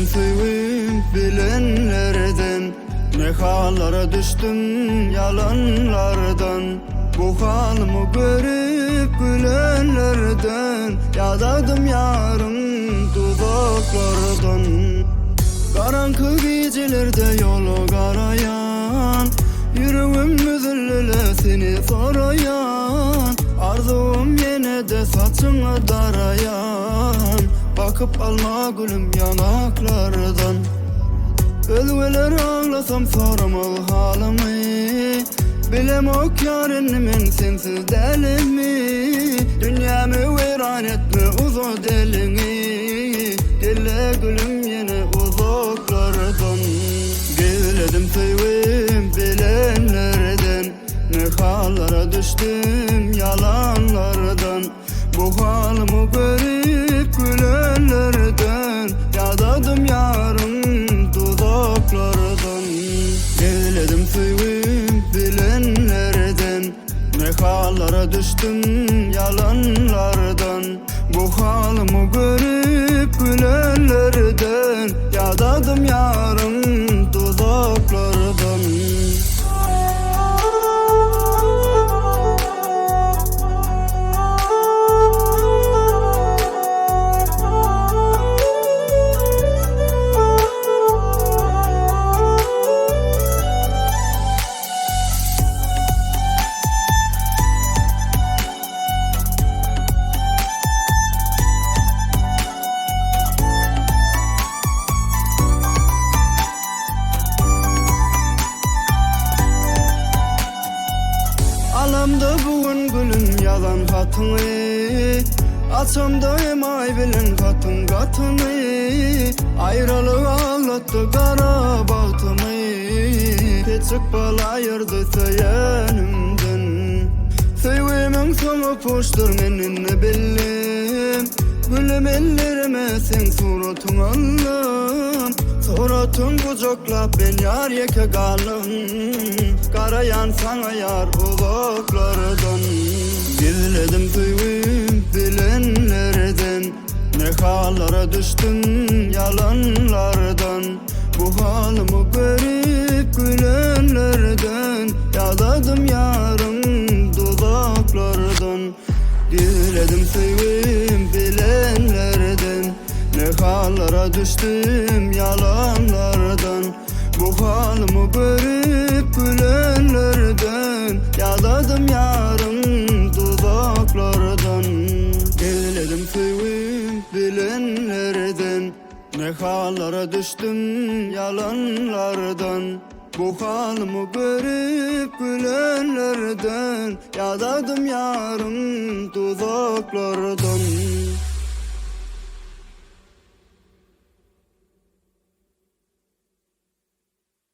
Gevledim sevim bilenlerden, ne hallara düştüm yalanlardan. Bu halımı görüp gülenlerden, yadadım yarım dudaklardan. Karanlık gecelerde yolu garayan, yüreğim üzüllüle seni sorayan. Arzum yine de saçını darayan, bakıp alma gülüm yanaklardan. Özgeler ağlasam soramaz halımı, bilem ok yarınımın sensiz delimi. Dünyamı veran etme uzo delini, gele gülüm yine uzaklardan. Gevledim sevim bilenlerden, ne hallara düştüm yalanlardan. Bu halımı görüp gülenlerden, yadadım yarım dudaklardan. Gevledim sevim bilenlerden, ne hallara düştüm yalanlardan. Bu halımı görüp gülenlerden, yadadım yarım dudaklardan. Alamda bugün gülüm yalan hatını, açamda emay bilin katın katını. Ayrılığı ağlattı kara bahtımı, keçik bal ayırdı seyenimden. Sevgimin sonu puştur menini billim, gülüm ellerime sen suratın alım. Suratın kucaklap ben yar yeke kalım, karayan sana yar uzaklardan. Gevledim sevim bilenlerden, ne hallara düştüm yalanlardan. Bu halımı görüp gülenlerden, yadadım yarım dudaklardan. Gevledim sevim bilenlerden, ne hallara düştüm yalanlardan. Bu halımı görüp gülenlerden, yadadım yarım dudaklardan. Gevledim sevim bilenlerden, ne hallara düştüm yalanlardan. Bu halımı görüp gülenlerden, yadadım yarım dudaklardan.